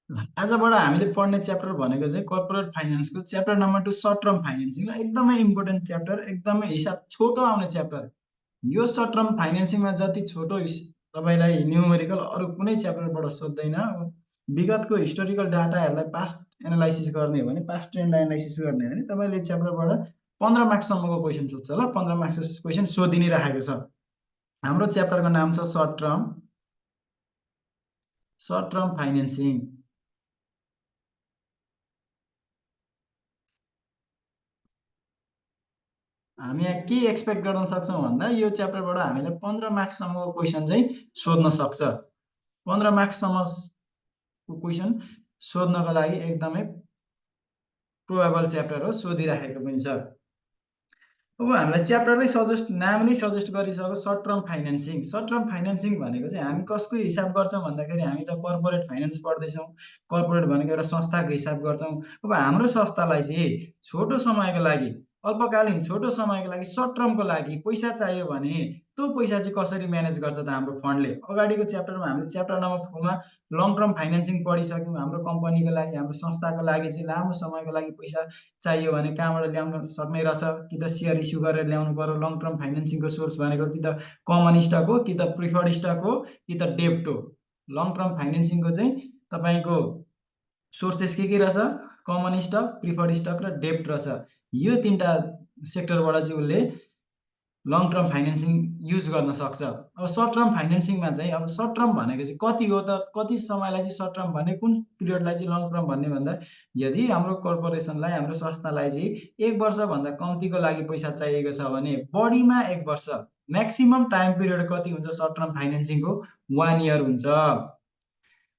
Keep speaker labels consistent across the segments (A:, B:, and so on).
A: आजबाट हामीले पढ्ने च्याप्टर भनेको चाहिँ कर्पोरेट फाइनेन्सको chapter number 2 short term financing एकदमै इम्पोर्टेन्ट च्याप्टर, एकदमै हिसाब छोटो आउने च्याप्टर। यो सर्ट टर्म फाइनेन्सिङमा जति छोटो तपाईँलाई न्युमेरिकल अरू कुनै च्याप्टरबाट सोध्दैन। विगतको हिस्टोरिकल डाटाहरूलाई पास्ट एनालाइसिस गर्ने हो भने, पास्ट ट्रेन्ड एनालाइसिस गर्ने हो भने तपाईँले च्याप्टरबाट 15 मार्क्ससम्मको क्वेसन सोध्छ ल। 15 मार्क्सको क्वेसन सोधि नै राखेको छ। हाम्रो च्याप्टरको नाम छ सर्ट टर्म फाइनेन्सिङ। हामी यहाँ के एक्सपेक्ट गर्न सक्छौँ भन्दा यो च्याप्टरबाट हामीले 15 मार्क्ससम्मको क्वेसन चाहिँ सोध्न सक्छ। 15 मार्क्ससम्मको क्वेसन सोध्नको लागि एकदमै प्रोबेबल च्याप्टर हो, सोधिराखेको पनि छ। अब हामीलाई च्याप्टरले सजेस्ट, नामले सजेस्ट गरिसक्यो short term financing. Short term financing भनेको चाहिँ हामी कसको हिसाब गर्छौँ भन्दाखेरि हामी त कर्पोरेट फाइनेन्स पढ्दैछौँ। कर्पोरेट भनेको एउटा संस्थाको हिसाब गर्छौँ। अब हाम्रो संस्थालाई चाहिँ छोटो समयको लागि, अल्पकालीन छोटो समयको लागि, सर्ट टर्मको लागि पैसा चाहियो भने त्यो पैसा चाहिँ कसरी म्यानेज गर्छ त हाम्रो फन्डले। अगाडिको च्याप्टरमा हामीले च्याप्टर नम्बर 4 मा लङ टर्म फाइनेन्सिङ पढिसक्यौँ। हाम्रो कम्पनीको लागि, हाम्रो संस्थाको लागि चाहिँ लामो समयको लागि पैसा चाहियो भने कहाँबाट ल्याउन सक्ने रहेछ, कि त सेयर इस्यु गरेर ल्याउनु पर्यो। लङ टर्म फाइनेन्सिङको सोर्स भनेको कि त कमन स्टक हो, कि त प्रिफर्ड स्टक हो, कि त डेब्ट हो। लङ टर्म फाइनेन्सिङको चाहिँ तपाईँको सोर्सेस के रहेछ? कमन स्टक, प्रिफर्ड स्टक र डेब्ट रहेछ। यो तीनटा सेक्टरबाट चाहिँ उसले लङ टर्म फाइनेन्सिङ युज गर्न सक्छ। अब सर्ट टर्म फाइनेन्सिङमा चाहिँ, अब सर्ट टर्म भनेको चाहिँ कति हो त, कति समयलाई चाहिँ सर्ट टर्म भन्ने, कुन पिरियडलाई चाहिँ लङ टर्म भन्ने भन्दा, यदि हाम्रो कर्पोरेसनलाई, हाम्रो संस्थालाई चाहिँ 1 वर्षभन्दा कम्तीको लागि पैसा चाहिएको छ भने बढीमा 1 वर्ष, म्याक्सिमम टाइम पिरियड कति हुन्छ सर्ट टर्म फाइनेन्सिङको? 1 इयर हुन्छ।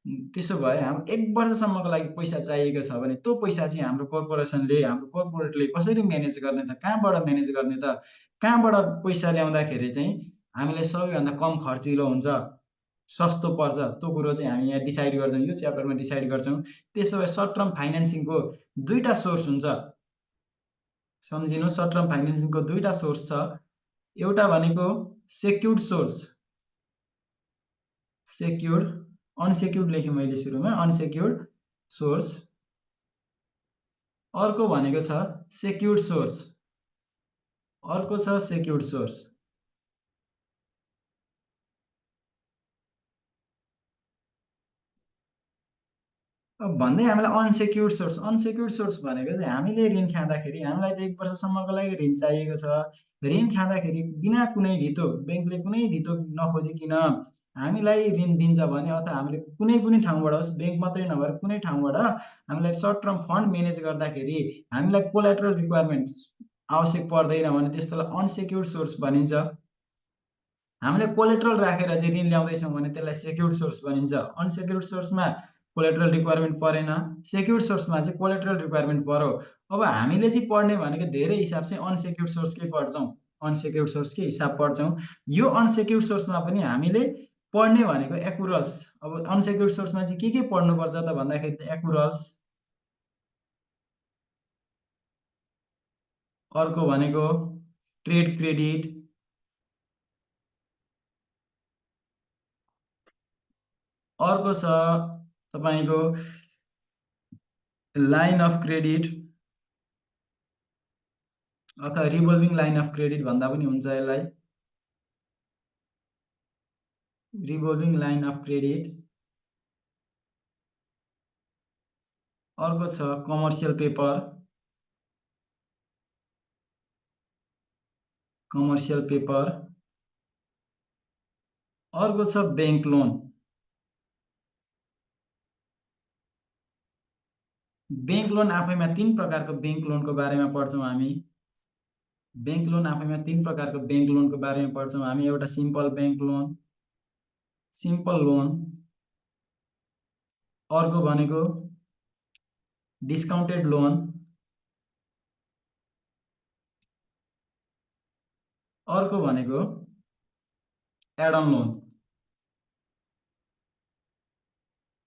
A: त्यसो भए हाम्रो 1 वर्षसम्मको लागि पैसा चाहिएको छ भने त्यो पैसा चाहिँ हाम्रो कर्पोरेसनले, हाम्रो कर्पोरेटले कसरी म्यानेज गर्ने त? कहाँबाट म्यानेज गर्ने त? कहाँबाट पैसा ल्याउँदाखेरि चाहिँ हामीलाई सबैभन्दा कम खर्चिलो हुन्छ, सस्तो पर्छ, त्यो कुरो चाहिँ हामी यहाँ डिसाइड गर्छौँ, यो च्याप्टरमा डिसाइड गर्छौँ। त्यसो भए सर्ट टर्म फाइनेन्सिङको 2टा सोर्स हुन्छ। सम्झिनुहोस्, सर्ट टर्म फाइनेन्सिङको 2टा सोर्स छ। एउटा भनेको सेक्युर्ड सोर्स, सेक्युर्ड, अनसेक्युर्ड लेखेँ मैले सुरुमा, अनसेक्युर्ड सोर्स। अर्को भनेको छ सेक्युर्ड सोर्स, अर्को छ सेक्युर्ड सोर्स। अब भन्दै हामीलाई अनसेक्युर्ड सोर्स, अनसेक्युर्ड सोर्स भनेको चाहिँ हामीले ऋण खाँदाखेरि, हामीलाई त 1 वर्षसम्मको लागि ऋण चाहिएको छ। ऋण खाँदाखेरि बिना कुनै धितो, ब्याङ्कले कुनै धितो नखोजिकन हामीलाई ऋण दिन्छ भने, अथवा हामीले कुनै पनि ठाउँबाट होस्, ब्याङ्क मात्रै नभएर कुनै ठाउँबाट हामीलाई सर्ट टर्म फन्ड म्यानेज गर्दाखेरि हामीलाई कोल्याटरल रिक्वायरमेन्ट आवश्यक पर्दैन भने त्यस्तोलाई अनसेक्युर्ड सोर्स भनिन्छ। हामीले कोलेट्रल राखेर चाहिँ ऋण ल्याउँदैछौँ भने त्यसलाई सेक्युर्ड सोर्स भनिन्छ। अनसेक्युर्ड सोर्समा कोलेट्रल रिक्वायरमेन्ट परेन, सेक्युर्ड सोर्समा चाहिँ कोलेट्रल रिक्वायरमेन्ट पर्यो। अब हामीले चाहिँ पढ्ने भनेको धेरै हिसाब चाहिँ अनसेक्युर्ड सोर्सकै पढ्छौँ, अनसेक्युर्ड सोर्सकै हिसाब पढ्छौँ। यो अनसेक्युर्ड सोर्समा पनि हामीले पढ्ने भनेको एकुरल्स। अब अनसेक्युर्ड सोर्समा चाहिँ के पढ्नुपर्छ त भन्दाखेरि त एकुरल्स, अर्को भनेको ट्रेड क्रेडिट, अर्को छ तपाईँको लाइन अफ क्रेडिट, अथवा रिभल्भिङ लाइन अफ क्रेडिट भन्दा पनि हुन्छ यसलाई, रिभल्भिङ लाइन अफ क्रेडिट। अर्को छ कमर्सियल पेपर, कमर्सियल पेपर। अर्को छ ब्याङ्क लोन। ब्याङ्क लोन आफैमा 3 प्रकारको ब्याङ्क लोनको बारेमा पढ्छौँ हामी। ब्याङ्क लोन आफैमा 3 प्रकारको ब्याङ्क लोनको बारेमा पढ्छौँ हामी। एउटा simple bank loan, simple loan. अर्को भनेको डिस्काउन्टेड लोन। अर्को भनेको एड अन लोन।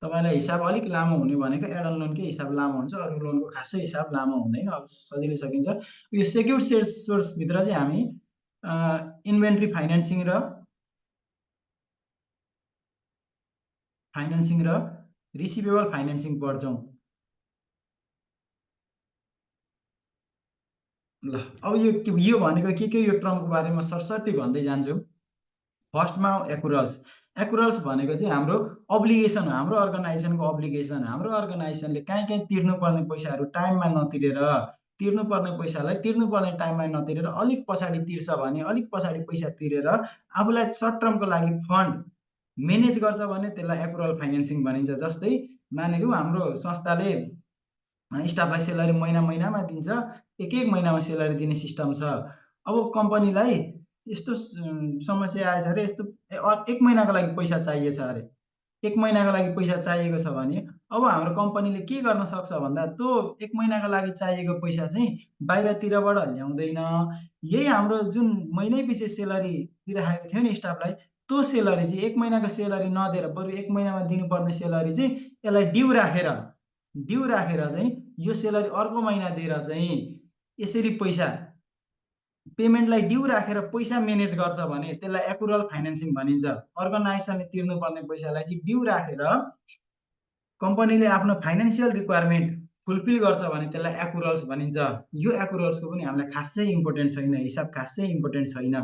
A: तपाईँलाई हिसाब अलिक लामो हुने भनेको एड अन लोनकै हिसाब लामो हुन्छ, अरू लोनको खासै हिसाब लामो हुँदैन, अब सजिलै सकिन्छ। यो सेक्युर्ड सोर्सभित्र चाहिँ हामी इन्भेन्ट्री फाइनेन्सिङ र रिसिभेबल फाइनेन्सिङ पढ्छौँ। ल अब यो भनेको के यो टर्मको बारेमा सरसर्ती भन्दै जान्छु। फर्स्टमा एकुरल्स। एकुरल्स भनेको चाहिँ हाम्रो अब्लिगेसन हो, हाम्रो अर्गनाइजेसनको अब्लिगेसन। हाम्रो अर्गनाइजेसनले कहीँ तिर्नुपर्ने पैसाहरू टाइममा नतिरेर, तिर्नुपर्ने पैसालाई तिर्नुपर्ने टाइममा नतिरेर अलिक पछाडि तिर्छ भने अलिक पछाडि पैसा तिरेर आफूलाई सर्ट टर्मको लागि फन्ड मेनेज गर्छ भने त्यसलाई एकुरल फाइनेन्सिङ भनिन्छ। जस्तै मानिलिउँ हाम्रो संस्थाले स्टाफलाई सेलरी महिनामा दिन्छ, एक महिनामा सेलरी दिने सिस्टम छ। अब कम्पनीलाई यस्तो समस्या आएछ अरे, यस्तो 1 महिनाको लागि पैसा चाहिएछ अरे, 1 महिनाको लागि पैसा चाहिएको छ भने अब हाम्रो कम्पनीले के गर्न सक्छ भन्दा त्यो 1 महिनाको लागि चाहिएको पैसा चाहिँ बाहिरतिरबाट ल्याउँदैन। यही हाम्रो जुन महिनैपछि सेलरी दिइराखेको थियो नि स्टाफलाई, त्यो सेलरी चाहिँ 1 महिनाको सेलरी नदिएर बरु 1 महिनामा दिनुपर्ने सेलरी चाहिँ यसलाई ड्यू राखेर चाहिँ यो सेलरी अर्को महिना दिएर चाहिँ यसरी पैसा पेमेन्टलाई ड्यू राखेर पैसा मेनेज गर्छ भने त्यसलाई एकुरल फाइनेन्सिङ भनिन्छ। अर्गनाइजेसनले तिर्नुपर्ने पैसालाई चाहिँ ड्यू राखेर कम्पनीले आफ्नो फाइनेन्सियल रिक्वायरमेन्ट फुलफिल गर्छ भने त्यसलाई एकुरल्स भनिन्छ। यो एकुरल्सको पनि हामीलाई खासै इम्पोर्टेन्ट छैन, हिसाब खासै इम्पोर्टेन्ट छैन।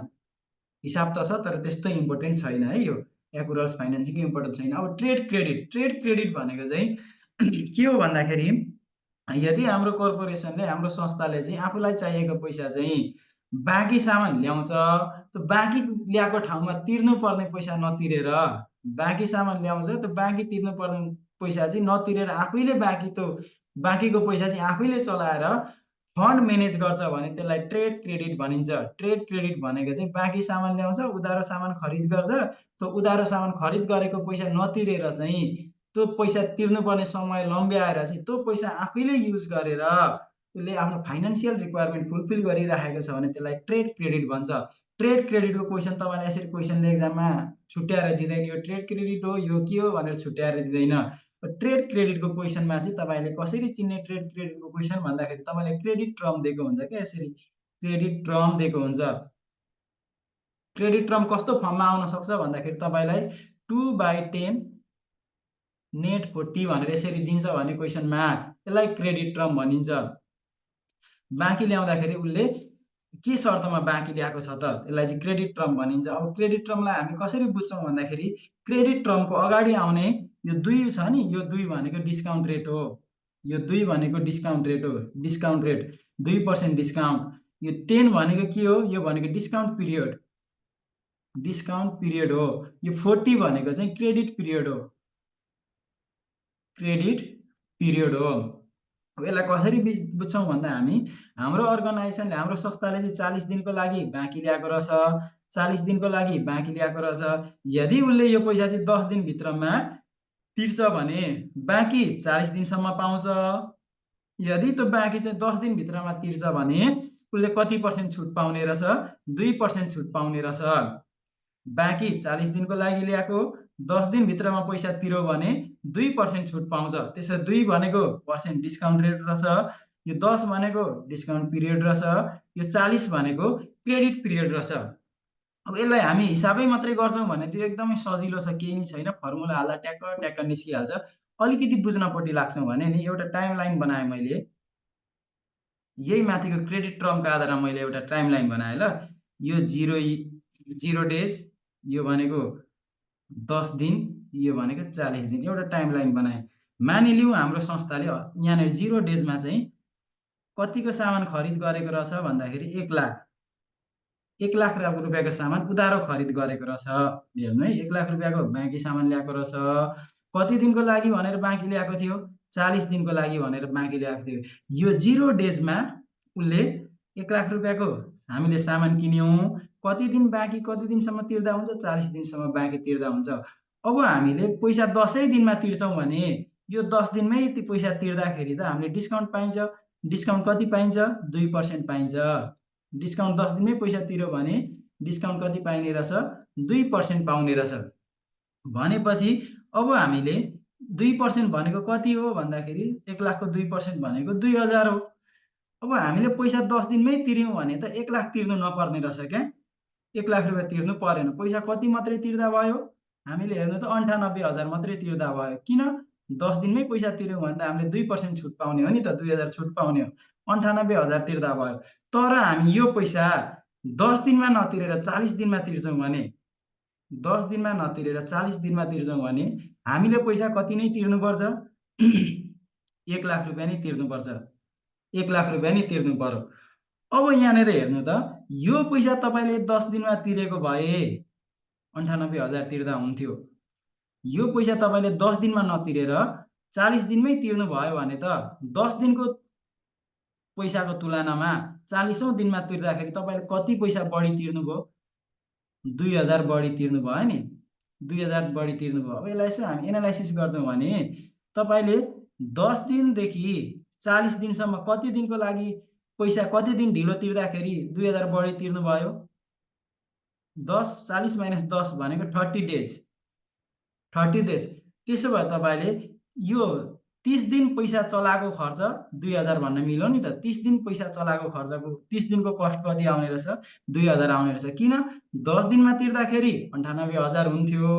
A: हिसाब त छ तर त्यस्तो इम्पोर्टेन्ट छैन है, यो एकुरल्स फाइनेन्सिङको इम्पोर्टेन्ट छैन। अब ट्रेड क्रेडिट भनेको चाहिँ के हो भन्दाखेरि यदि हाम्रो कर्पोरेसनले, हाम्रो संस्थाले चाहिँ आफूलाई चाहिएको पैसा चाहिँ बाँकी सामान ल्याउँछ, त्यो बाँकी ल्याएको ठाउँमा तिर्नुपर्ने पैसा नतिरेर, बाँकी सामान ल्याउँछ त्यो बाँकी तिर्नुपर्ने पैसा चाहिँ नतिरेर आफैले बाँकीको पैसा चाहिँ आफैले चलाएर फन्ड मेनेज गर्छ भने त्यसलाई ट्रेड क्रेडिट भनिन्छ। ट्रेड क्रेडिट भनेको चाहिँ बाँकी सामान ल्याउँछ, उधारो सामान खरिद गर्छ, त्यो उधारो सामान खरिद गरेको पैसा नतिरेर चाहिँ त्यो पैसा तिर्नुपर्ने समय लम्ब्याएर चाहिँ त्यो पैसा आफैले युज गरेर उसले आफ्नो फाइनेन्सियल रिक्वायरमेन्ट फुलफिल गरिराखेको छ भने त्यसलाई ट्रेड क्रेडिट भन्छ। ट्रेड क्रेडिटको क्वेसन तपाईँलाई यसरी क्वेसनले एक्जाममा छुट्याएर दिँदैन, यो ट्रेड क्रेडिट हो यो के हो भनेर छुट्याएर दिँदैन। ट्रेड क्रेडिटको क्वेसनमा चाहिँ तपाईँले कसरी चिन्ने ट्रेड क्रेडिटको क्वेसन भन्दाखेरि तपाईँले क्रेडिट टर्म दिएको हुन्छ क्या, यसरी क्रेडिट टर्म दिएको हुन्छ। क्रेडिट टर्म कस्तो फर्ममा आउन सक्छ भन्दाखेरि तपाईँलाई 2/10 नेट 40 भनेर यसरी दिन्छ भने क्वेसनमा त्यसलाई क्रेडिट टर्म भनिन्छ। बाँकी ल्याउँदाखेरि उसले के शर्तमा बाँकी ल्याएको छ त त्यसलाई चाहिँ क्रेडिट टर्म भनिन्छ। अब क्रेडिट टर्मलाई हामी कसरी बुझ्छौँ भन्दाखेरि क्रेडिट टर्मको अगाडि आउने यो 2 छ नि, यो 2 भनेको डिस्काउन्ट रेट हो, यो 2 भनेको डिस्काउन्ट रेट हो, डिस्काउन्ट रेट 2% डिस्काउन्ट। यो 10 भनेको के हो, यो भनेको डिस्काउन्ट पिरियड हो। यो 40 भनेको चाहिँ क्रेडिट पिरियड हो। अब यसलाई कसरी बुझ्छौँ भन्दा हाम्रो अर्गनाइजेसनले, हाम्रो संस्थाले चाहिँ 40 दिनको लागि बाँकी ल्याएको रहेछ, 40 दिनको लागि बाँकी ल्याएको रहेछ। यदि उसले यो पैसा चाहिँ 10 दिनभित्रमा तिर्छ भने बाँकी 40 दिनसम्म पाउँछ। यदि त्यो बाँकी चाहिँ 10 दिनभित्रमा तिर्छ भने उसले कति % छुट पाउने रहेछ, 2% छुट पाउने रहेछ। बाँकी 40 दिनको लागि ल्याएको, 10 दिनभित्रमा पैसा तिर्यो भने 2% छुट पाउँछ। त्यसो 2 भनेको पर्सेन्ट डिस्काउन्ट रेट रहेछ, यो 10 भनेको डिस्काउन्ट पिरियड रहेछ, यो 40 भनेको क्रेडिट पिरियड रहेछ। अब यसलाई हामी हिसाबै मात्रै गर्छौँ भने त्यो एकदमै सजिलो छ, केही नै छैन, फर्मुला हाल्दा ट्याक्क निस्किहाल्छ। अलिकति बुझ्नपट्टि लाग्छौँ भने नि एउटा टाइमलाइन बनाएँ मैले, यही माथिको क्रेडिट टर्मको आधारमा मैले एउटा टाइमलाइन बनाएँ ल। यो 0 डेज, यो भनेको 10 दिन, यो भनेको 40 दिन, एउटा टाइमलाइन बनाएँ। मानिलिउँ हाम्रो संस्थाले यहाँनिर 0 डेजमा चाहिँ कतिको सामान खरिद गरेको रहेछ भन्दाखेरि 1 लाख रुपियाँको सामान उधारो खरिद गरेको रहेछ। हेर्नु है, 1 लाख रुपियाँको बाँकी सामान ल्याएको रहेछ। कति दिनको लागि भनेर बाँकी ल्याएको थियो, 40 दिनको लागि भनेर बाँकी ल्याएको थियो। यो 0 डेजमा उसले 1 लाख रुपियाँको हामीले सामान किन्यौँ, कति दिन बाँकी, कति दिनसम्म तिर्दा हुन्छ, 40 दिनसम्म बाँकी तिर्दा हुन्छ। अब हामीले पैसा 10 दिनमा तिर्छौँ भने यो 10 दिनमै पैसा तिर्दाखेरि त हामीले डिस्काउन्ट पाइन्छ। डिस्काउन्ट कति पाइन्छ, 2% पाइन्छ। डिस्काउन्ट 10 दिनमै पैसा तिर्यो भने डिस्काउन्ट कति पाइने रहेछ, 2% पाउने रहेछ। भनेपछि अब हामीले 2% भनेको कति हो भन्दाखेरि 1 लाखको 2% भनेको 2000 हो। अब हामीले पैसा 10 दिनमै तिर्यौँ भने त 1 लाख तिर्नु नपर्ने रहेछ क्या, 1 लाख रुपियाँ तिर्नु परेन। पैसा कति मात्रै तिर्दा भयो, हामीले हेर्नु त 98,000 मात्रै तिर्दा भयो। किन 10 दिनमै पैसा तिर्यौँ भने त हामीले 2% छुट पाउने हो नि त, 2000 छुट पाउने हो, 98,000 तिर्दा भयो। तर हामी यो पैसा 10 दिनमा नतिरेर 40 दिनमा तिर्छौँ भने 10 दिनमा नतिरेर 40 दिनमा तिर्छौँ भने हामीले पैसा कति नै तिर्नुपर्छ? 1 लाख रुपियाँ नै तिर्नुपर्छ, 1 लाख रुपियाँ नै तिर्नु पर्यो। अब यहाँनिर हेर्नु त, यो पैसा तपाईँले 10 दिनमा तिरेको भए 98,000 तिर्दा हुन्थ्यो। यो पैसा तपाईँले 10 दिनमा नतिरेर 40 दिनमै तिर्नु भयो भने त 10 दिनको पैसाको तुलनामा 40औं दिनमा तिर्दाखेरि तपाईँले कति पैसा बढी तिर्नुभयो? 2000 बढी तिर्नुभयो नि, 2000 बढी तिर्नुभयो। अब यसलाई यसो हामी एनालाइसिस गर्छौँ भने तपाईँले 10 दिनदेखि 40 दिनसम्म कति दिनको लागि पैसा कति दिन ढिलो तिर्दाखेरि 2000 बढी तिर्नुभयो? 10 40 - 10 भनेको 30 डेज, 30 डेज। त्यसो भए तपाईँले यो 30 दिन पैसा चलाएको खर्च 2000 भन्न मिल्यो नि त। 30 दिन पैसा चलाएको खर्चको 30 दिनको कस्ट कति आउने रहेछ? 2000 आउने रहेछ। किन? 10 दिनमा तिर्दाखेरि 98,000 हुन्थ्यो।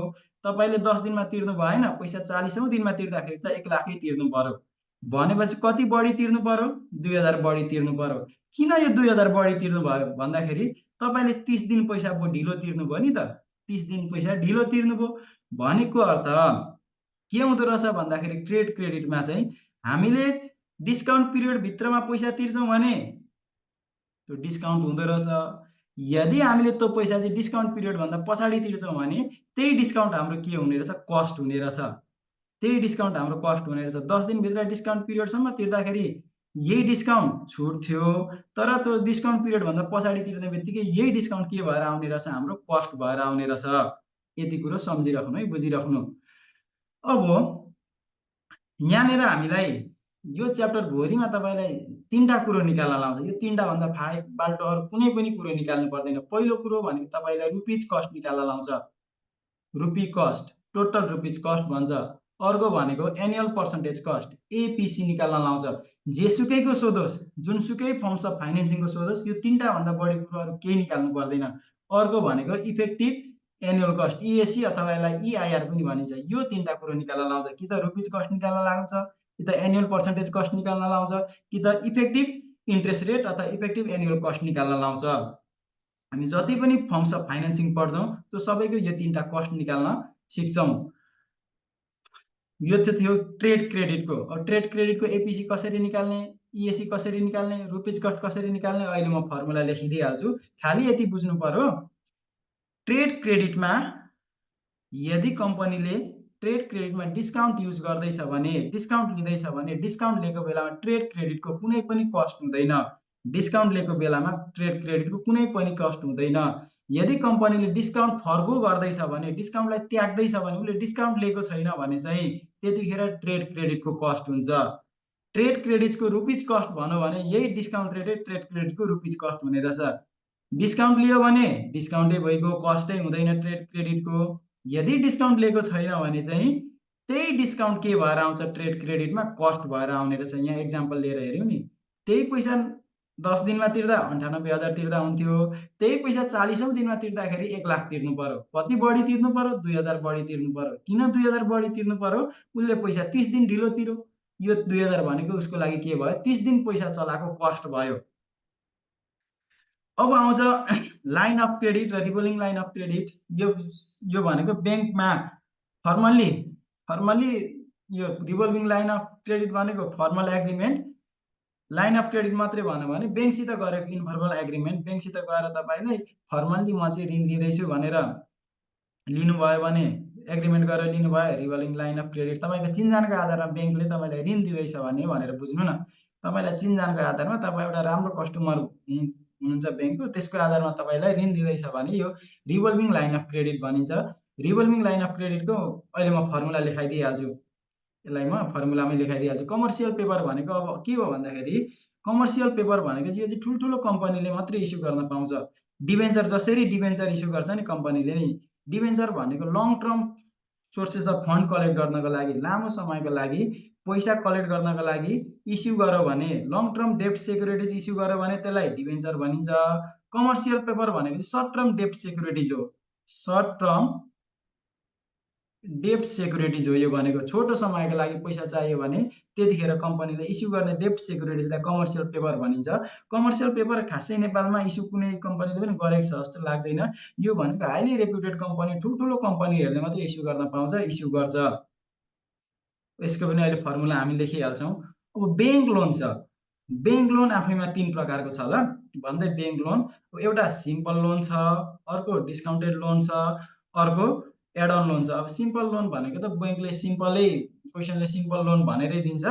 A: तपाईँले 10 दिनमा तिर्नु भएन, पैसा 40औं दिनमा तिर्दाखेरि त 1 लाखै तिर्नु पर्यो। भनेपछि कति बढी तिर्नु पर्यो? 2000 बढी तिर्नु पर्यो। किन यो 2000 बढी तिर्नु भयो भन्दाखेरि तपाईँले 30 दिन पैसा ढिलो तिर्नुभयो नि त। 30 दिन पैसा ढिलो तिर्नुभयो भनेको अर्थ के हुँदो रहेछ भन्दाखेरि ट्रेड क्रेडिटमा चाहिँ हामीले डिस्काउन्ट पिरियड भित्रमा पैसा तिर्छौँ भने त्यो डिस्काउन्ट हुँदो रहेछ। यदि हामीले त्यो पैसा चाहिँ डिस्काउन्ट पिरियड भन्दा पछाडि तिर्छौँ भने त्यही डिस्काउन्ट हाम्रो के हुने रहेछ? कस्ट हुने रहेछ। त्यही डिस्काउन्ट हाम्रो कस्ट हुने रहेछ। 10 दिनभित्र डिस्काउन्ट पिरियडसम्म तिर्दाखेरि यही डिस्काउन्ट छुट थियो, तर त्यो डिस्काउन्ट पिरियड भन्दा पछाडि तिर्ने बित्तिकै यही डिस्काउन्ट के भएर आउने रहेछ? हाम्रो कस्ट भएर आउने रहेछ। यति कुरो सम्झिराख्नु है, बुझिराख्नु। अब यहाँनिर हामीलाई यो च्याप्टर भरिमा तपाईँलाई 3टा कुरो निकाल्न लाउँछ। यो 3टा भन्दा फाल्टो अरू कुनै पनि कुरो निकाल्नु पर्दैन। पहिलो कुरो भनेको तपाईँलाई रुपिज कस्ट निकाल्न लाउँछ। रुपी कस्ट, टोटल रुपिज कस्ट भन्छ। अर्को भनेको एनुअल पर्सेन्टेज कस्ट, एपिसी निकाल्न लाउँछ। जेसुकैको सोधोस्, जुनसुकै फर्म्स अफ फाइनेन्सिङको सोधोस्, यो 3टा भन्दा बढी कुरो अरू केही निकाल्नु पर्दैन। अर्को भनेको इफेक्टिभ एनुअल कस्ट, इएसी अथवा यसलाई इआइआर पनि भनिन्छ। यो 3टा कुरो निकाल्न लाउँछ। कि त रुपिज कस्ट निकाल्न लाउँछ, कि त एनुअल पर्सेन्टेज कस्ट निकाल्न लाउँछ, कि त इफेक्टिभ इन्ट्रेस्ट रेट अथवा इफेक्टिभ एनुअल कस्ट निकाल्न लाउँछ। हामी जति पनि फर्म्स अफ फाइनेन्सिङ पढ्छौँ त्यो सबैको यो 3टा कस्ट निकाल्न सिक्छौँ। यो त थियो ट्रेड क्रेडिटको। अब ट्रेड क्रेडिटको एपिसी कसरी निकाल्ने, इएसी कसरी निकाल्ने, रुपिज कस्ट कसरी निकाल्ने, अहिले म फर्मुला लेखिदिइहाल्छु। खाली यति बुझ्नु पर्यो, ट्रेड क्रेडिटमा यदि कम्पनीले ट्रेड क्रेडिटमा डिस्काउन्ट युज गर्दैछ भने, डिस्काउन्ट लिँदैछ भने, डिस्काउन्ट लिएको बेलामा ट्रेड क्रेडिटको कुनै पनि कस्ट हुँदैन। डिस्काउन्ट लिएको बेलामा ट्रेड क्रेडिटको कुनै पनि कस्ट हुँदैन। यदि कम्पनीले डिस्काउन्ट फर्गो गर्दैछ भने, डिस्काउन्टलाई त्याग्दैछ भने, उसले डिस्काउन्ट लिएको छैन भने चाहिँ त्यतिखेर ट्रेड क्रेडिटको कस्ट हुन्छ। ट्रेड क्रेडिटको रुपिज कस्ट भनौँ भने यही डिस्काउन्ट रेटै ट्रेड क्रेडिटको रुपिज कस्ट हुने रहेछ। डिस्काउन्ट लियो भने डिस्काउन्टै भइगयो, कस्टै हुँदैन ट्रेड क्रेडिटको। यदि डिस्काउन्ट लिएको छैन भने चाहिँ त्यही डिस्काउन्ट के भएर आउँछ? ट्रेड क्रेडिटमा कस्ट भएर आउने रहेछ। यहाँ एक्जाम्पल लिएर हेऱ्यौँ नि, त्यही पैसा 10 दिनमा तिर्दा 98,000 तिर्दा हुन्थ्यो। त्यही पैसा 40औं दिनमा तिर्दाखेरि 1 लाख तिर्नु पर्यो। कति बढी तिर्नु पर्यो? 2000 बढी तिर्नु पर्यो। किन 2000 बढी तिर्नु पर्यो? उसले पैसा 30 दिन ढिलो तिर्यो। यो 2000 भनेको उसको लागि के भयो? 30 दिन पैसा चलाएको कस्ट भयो। अब आउँछ लाइन अफ क्रेडिट र रिभल्भिङ लाइन अफ क्रेडिट। यो भनेको ब्याङ्कमा फर्मल्ली यो रिभल्भिङ लाइन अफ क्रेडिट भनेको formal agreement. Line of credit मात्रै भन्यो भने ब्याङ्कसित गरेको इन्फर्मल एग्रिमेन्ट। ब्याङ्कसित गएर तपाईँले फर्मल्ली म चाहिँ ऋण लिँदैछु भनेर लिनुभयो भने, एग्रिमेन्ट गरेर लिनुभयो, रिभल्भिङ लाइन अफ क्रेडिट। तपाईँको चिनजानको आधारमा ब्याङ्कले तपाईँलाई ऋण दिँदैछ भने भनेर बुझ्नु न। तपाईँलाई चिनजानको आधारमा तपाईँ एउटा राम्रो कस्टमर हुनुहुन्छ ब्याङ्कको, त्यसको आधारमा तपाईँलाई ऋण दिँदैछ भने यो रिभल्भिङ लाइन अफ क्रेडिट भनिन्छ। रिभल्भिङ लाइन अफ क्रेडिटको अहिले म फर्मुला लेखाइदिइहाल्छु। यसलाई म फर्मुलामै लेखाइदिइहाल्छु। कमर्सियल पेपर भनेको अब के हो भन्दाखेरि, कमर्सियल पेपर भनेको यो चाहिँ ठुल्ठुलो कम्पनीले मात्रै इस्यु गर्न पाउँछ। डिबेन्चर जसरी डिबेन्चर इस्यु गर्छ नि कम्पनीले नि, डिबेन्चर भनेको long term sources of fund collect गर्नको लागि, लामो समयको लागि पैसा कलेक्ट गर्नको लागि इस्यु गर्यो भने, लङ टर्म डेब्ट सेक्युरिटिज इस्यु गर्यो भने त्यसलाई डिबेन्चर भनिन्छ। कमर्सियल पेपर भनेको सर्ट टर्म डेब्ट सेक्युरिटिज हो। सर्ट टर्म डेब्ट सेक्युरिटिज हो यो भनेको। छोटो समयको लागि पैसा चाहियो भने त्यतिखेर कम्पनीले इस्यु गर्ने डेब्ट सेक्युरिटिजलाई कमर्सियल पेपर भनिन्छ। कमर्सियल पेपर खासै नेपालमा इस्यु कुनै कम्पनीले पनि गरेको छ जस्तो लाग्दैन। यो भनेको हाइली रेप्युटेड कम्पनी, ठुल्ठुलो कम्पनीहरूले मात्रै इस्यु गर्न पाउँछ, इस्यु गर्छ। यसको पनि अहिले फर्मुला हामी लेखिहाल्छौँ। अब ब्याङ्क लोन छ। ब्याङ्क लोन आफैमा 3 प्रकारको छ ल भन्दै। ब्याङ्क लोन एउटा सिम्पल लोन छ, अर्को डिस्काउन्टेड लोन छ, अर्को एड अन लोन छ। अब सिम्पल लोन भनेको त ब्याङ्कले सिम्पलै, क्वेसनले सिम्पल लोन भनेरै दिन्छ।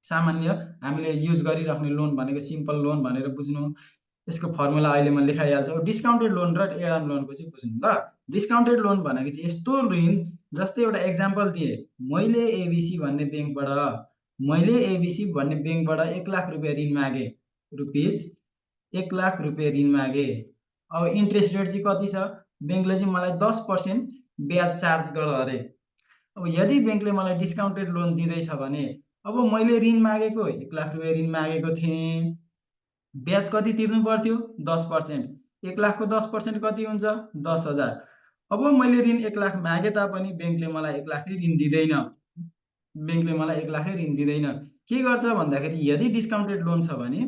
A: सामान्य हामीले युज गरिराख्ने लोन भनेको सिम्पल लोन भनेर बुझ्नु। यसको फर्मुला अहिले म लेखाइहाल्छु। डिस्काउन्टेड लोन र एड अन लोनको चाहिँ बुझ्नु ल। डिस्काउन्टेड लोन भनेको चाहिँ यस्तो ऋण, जस्तै एउटा एक्जाम्पल दिए, मैले एबिसी भन्ने ब्याङ्कबाट 1 लाख रुपियाँ ऋण मागे, रुपिज 1 लाख रुपियाँ ऋण मागे। अब इन्ट्रेस्ट रेट चाहिँ कति छ? ब्याङ्कले चाहिँ मलाई 10% ब्याज चार्ज गर अरे। अब यदि ब्याङ्कले मलाई डिस्काउन्टेड लोन दिँदैछ भने, अब मैले ऋण मागेको 1 लाख रुपियाँ ऋण मागेको थिएँ, ब्याज कति तिर्नु पर्थ्यो? 10%। 1 लाखको 10% कति हुन्छ? 10,000। अब मैले ऋण 1 लाख मागे तापनि ब्याङ्कले मलाई 1 लाखै ऋण दिँदैन। ब्याङ्कले मलाई 1 लाखै ऋण दिँदैन। के गर्छ भन्दाखेरि, यदि डिस्काउन्टेड लोन छ भने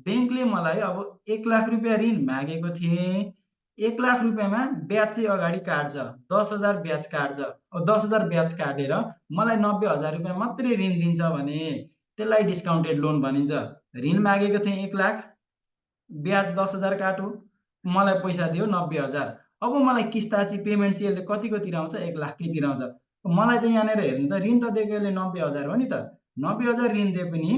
A: ब्याङ्कले मलाई अब 1 लाख रुपियाँ ऋण मागेको थिएँ, 1 लाख रुपियाँमा ब्याज चाहिँ अगाडि काट्छ, 10,000 ब्याज काट्छ। अब 10,000 ब्याज काटेर मलाई 90,000 रुपियाँ मात्रै ऋण दिन्छ भने त्यसलाई डिस्काउन्टेड लोन भनिन्छ। ऋण मागेको थिएँ 1 लाख, ब्याज 10,000 काट्यो, मलाई पैसा दियो 90,000। अब मलाई किस्ता चाहिँ, पेमेन्ट चाहिँ यसले कतिको तिराउँछ? 1 लाखकै तिराउँछ। मलाई त यहाँनिर हेर्नु त, ऋण त दिएको यसले 90,000 हो नि त। 90,000 ऋण दिए पनि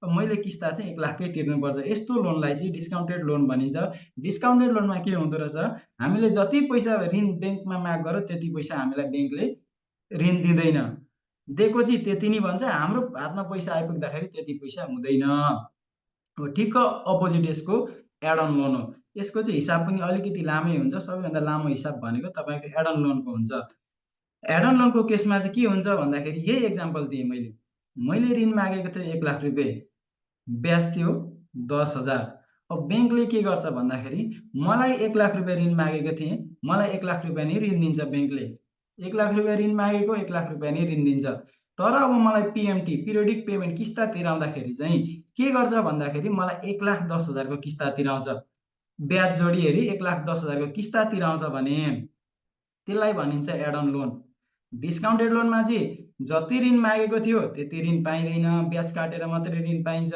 A: मैले किस्ता चाहिँ 1 लाखकै तिर्नुपर्छ। यस्तो लोनलाई चाहिँ डिस्काउन्टेड लोन भनिन्छ। डिस्काउन्टेड लोनमा के हुँदो रहेछ, हामीले जति पैसा ऋण ब्याङ्कमा माग गर्यो त्यति पैसा हामीलाई ब्याङ्कले ऋण दिँदैन। दिएको चाहिँ त्यति नै भन्छ, हाम्रो हातमा पैसा आइपुग्दाखेरि त्यति पैसा हुँदैन। अब ठिक्क अपोजिट यसको एड अन लोन हो। यसको चाहिँ हिसाब पनि अलिकति लामै हुन्छ। सबैभन्दा लामो हिसाब भनेको तपाईँको एड अन लोनको हुन्छ। एड अन लोनको केसमा चाहिँ के हुन्छ भन्दाखेरि, यही एक्जाम्पल दिएँ मैले। मैले ऋण मागेको थिएँ 1 लाख रुपियाँ, ब्याज थियो 10,000। अब ब्याङ्कले के गर्छ भन्दाखेरि, मलाई 1 लाख रुपियाँ ऋण मागेको थिएँ, मलाई 1 लाख रुपियाँ नै ऋण दिन्छ ब्याङ्कले। 1 लाख रुपियाँ ऋण मागेको 1 लाख रुपियाँ नै ऋण दिन्छ। तर अब मलाई पिएमटी, पिरियडिक पेमेन्ट किस्ता तिराउँदाखेरि चाहिँ के गर्छ भन्दाखेरि, मलाई 1,10,000 को किस्ता तिराउँछ। ब्याज जोडी हेरी 1,10,000 को किस्ता तिराउँछ भने त्यसलाई भनिन्छ एड अन लोन। डिस्काउन्टेड लोनमा चाहिँ जति ऋण मागेको थियो त्यति ऋण पाइँदैन, ब्याज काटेर मात्रै ऋण पाइन्छ।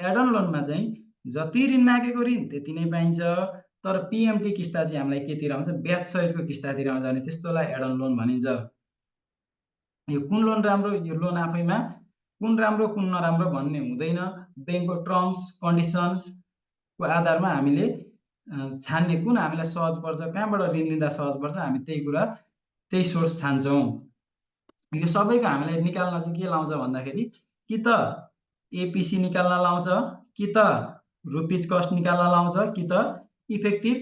A: एड अन लोनमा चाहिँ जति ऋण मागेको ऋण त्यति नै पाइन्छ, तर पिएमटी किस्ता चाहिँ हामीलाई के तिराउँछ? ब्याज सहितको किस्ता तिराउँछ भने त्यस्तोलाई एड अन लोन भनिन्छ। यो कुन लोन राम्रो, यो लोन आफैमा कुन राम्रो कुन नराम्रो भन्ने हुँदैन। ब्याङ्कको टर्म्स कन्डिसन्सको आधारमा हामीले छान्ने, कुन हामीलाई सहज पर्छ, कहाँबाट ऋण लिँदा सहज पर्छ, हामी त्यही सोर्स छान्छौँ। यो सबैको हामीलाई निकाल्न चाहिँ के लाउँछ भन्दाखेरि, कि त एपिसी निकाल्न लाउँछ, कि त रुपिज कस्ट निकाल्न लाउँछ, कि त इफेक्टिभ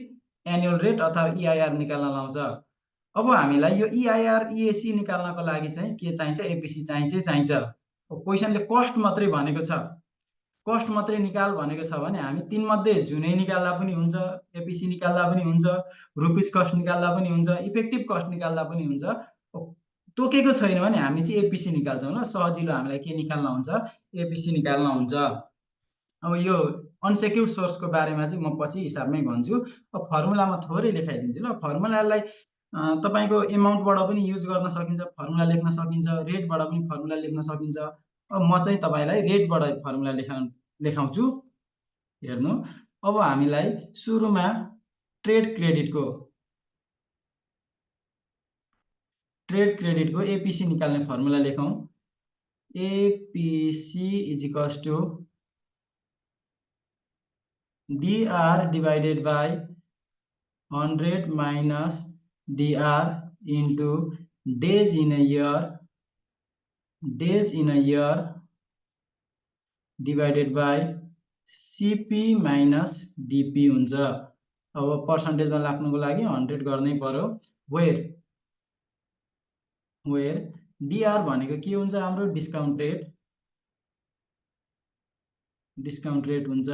A: एनुअल रेट अथवा इआइआर निकाल्न लाउँछ। अब हामीलाई यो इआइआर इएसी निकाल्नको लागि चाहिँ के चाहिन्छ? एपिसी चाहिन्छ। क्वेसनले कस्ट मात्रै भनेको छ, कस्ट मात्रै निकाल भनेको छ भने हामी तीनमध्ये जुनै निकाल्दा पनि हुन्छ, एपिसी निकाल्दा पनि हुन्छ, रुपिज कस्ट निकाल्दा पनि हुन्छ, इफेक्टिभ कस्ट निकाल्दा पनि हुन्छ। तोकेको छैन भने हामी चाहिँ एपिसी निकाल्छौँ ल। सजिलो हामीलाई के निकाल्न हुन्छ? एपिसी निकाल्न हुन्छ। अब यो अनसेक्युर्ड सोर्सको बारेमा चाहिँ म पछि हिसाबमै भन्छु। अब फर्मुलामा थोरै लेखाइदिन्छु ल। फर्मुलालाई तपाईँको एमाउन्टबाट पनि युज गर्न सकिन्छ, फर्मुला लेख्न सकिन्छ, रेटबाट पनि फर्मुला लेख्न सकिन्छ। अब म चाहिँ तपाईँलाई रेटबाट फर्मुला लेखाउँछु। हेर्नु, अब हामीलाई सुरुमा ट्रेड क्रेडिटको एपिसी निकाल्ने फर्मुला लेखौँ। APC is equals to DR divided by 100 minus DR into days in a year divided by CP minus DP हुन्छ। अब पर्सेन्टेजमा लाग्नुको लागि 100 गर्नै पर्यो। वेयर DR भनेको के हुन्छ? हाम्रो डिस्काउन्ट रेट हुन्छ।